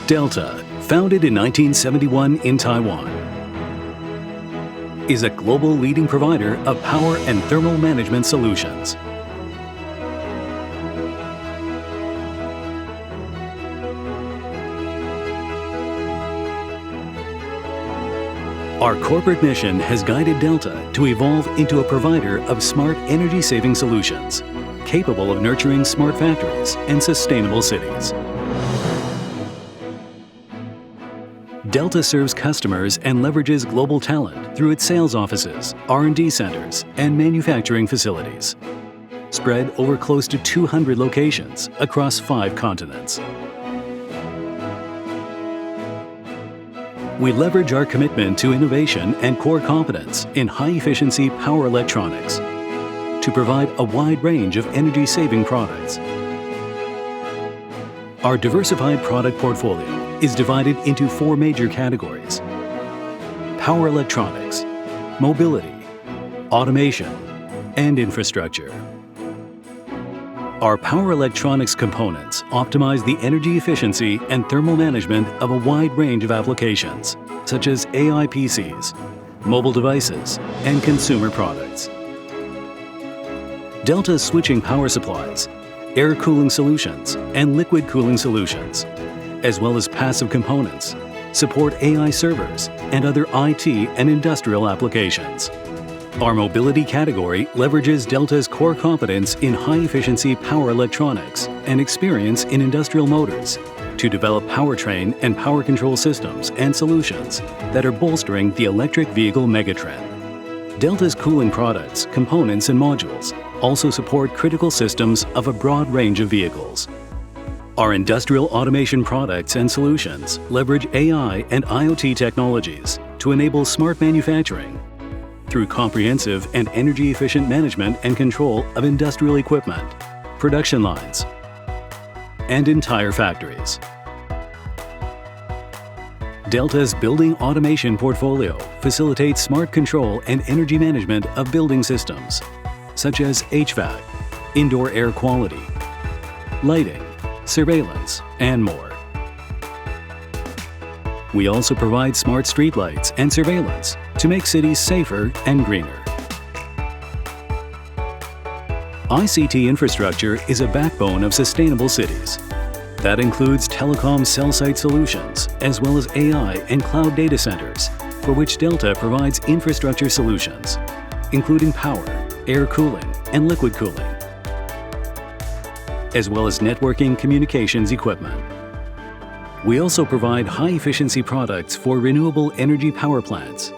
Delta, founded in 1971 in Taiwan, is a global leading provider of power and thermal management solutions. Our corporate mission has guided Delta to evolve into a provider of smart energy-saving solutions, capable of nurturing smart factories and sustainable cities. Delta serves customers and leverages global talent through its sales offices, R&D centers, and manufacturing facilities, spread over close to 200 locations across 5 continents. We leverage our commitment to innovation and core competence in high-efficiency power electronics to provide a wide range of energy-saving products. Our diversified product portfolio is divided into 4 major categories: power electronics, mobility, automation, and infrastructure. Our power electronics components optimize the energy efficiency and thermal management of a wide range of applications, such as AI PCs, mobile devices, and consumer products. Delta's switching power supplies, air cooling solutions, and liquid cooling solutions, as well as passive components, support AI servers and other IT and industrial applications. Our mobility category leverages Delta's core competence in high-efficiency power electronics and experience in industrial motors to develop powertrain and power control systems and solutions that are bolstering the electric vehicle megatrend. Delta's cooling products, components, and modules also support critical systems of a broad range of vehicles. Our industrial automation products and solutions leverage AI and IoT technologies to enable smart manufacturing through comprehensive and energy-efficient management and control of industrial equipment, production lines, and entire factories. Delta's building automation portfolio facilitates smart control and energy management of building systems, such as HVAC, indoor air quality, lighting, surveillance, and more. We also provide smart streetlights and surveillance to make cities safer and greener. ICT infrastructure is a backbone of sustainable cities. That includes telecom cell site solutions, as well as AI and cloud data centers, for which Delta provides infrastructure solutions, including power, air cooling, and liquid cooling, as well as networking communications equipment. We also provide high-efficiency products for renewable energy power plants,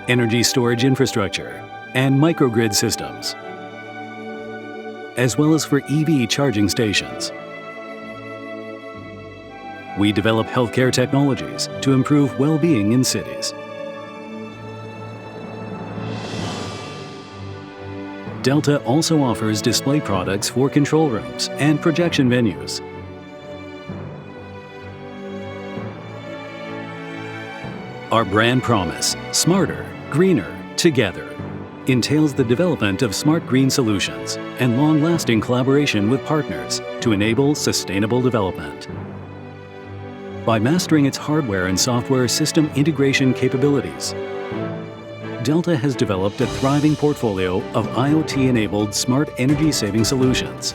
energy storage infrastructure, and microgrid systems, as well as for EV charging stations. We develop healthcare technologies to improve well-being in cities. Delta also offers display products for control rooms and projection venues. Our brand promise, Smarter, Greener, Together, entails the development of smart green solutions and long-lasting collaboration with partners to enable sustainable development. By mastering its hardware and software system integration capabilities, Delta has developed a thriving portfolio of IoT-enabled smart energy-saving solutions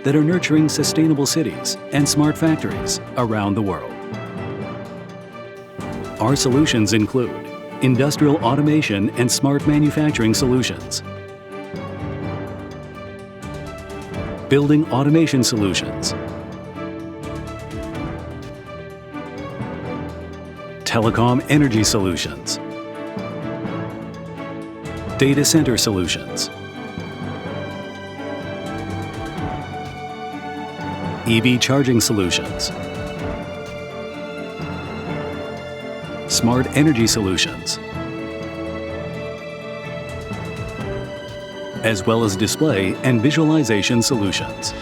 that are nurturing sustainable cities and smart factories around the world. Our solutions include industrial automation and smart manufacturing solutions, building automation solutions, telecom energy solutions, data center solutions, EV charging solutions, smart energy solutions, as well as display and visualization solutions.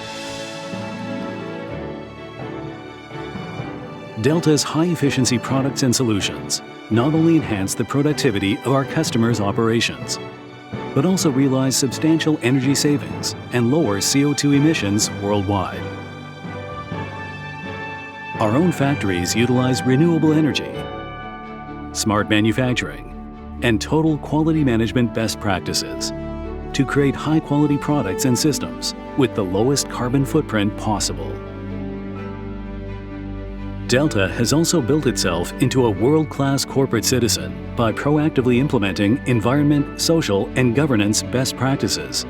Delta's high-efficiency products and solutions not only enhance the productivity of our customers' operations, but also realize substantial energy savings and lower CO2 emissions worldwide. Our own factories utilize renewable energy, smart manufacturing, and total quality management best practices to create high-quality products and systems with the lowest carbon footprint possible. Delta has also built itself into a world-class corporate citizen by proactively implementing environment, social, and governance best practices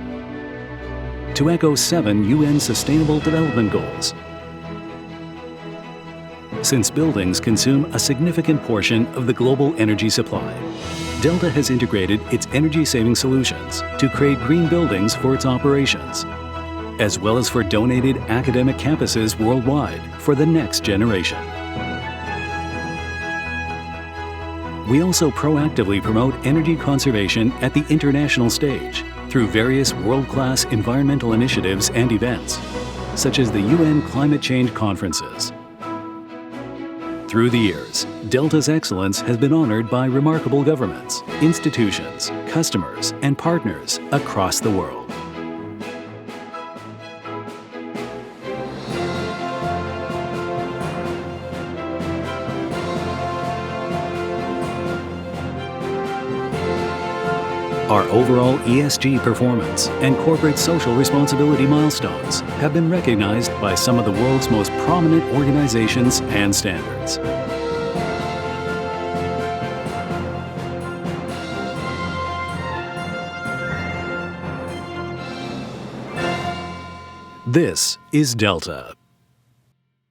to echo 7 UN Sustainable Development Goals. Since buildings consume a significant portion of the global energy supply, Delta has integrated its energy-saving solutions to create green buildings for its operations, as well as for donated academic campuses worldwide for the next generation. We also proactively promote energy conservation at the international stage through various world-class environmental initiatives and events, such as the UN Climate Change Conferences. Through the years, Delta's excellence has been honored by remarkable governments, institutions, customers, and partners across the world. Our overall ESG performance and corporate social responsibility milestones have been recognized by some of the world's most prominent organizations and standards. This is Delta.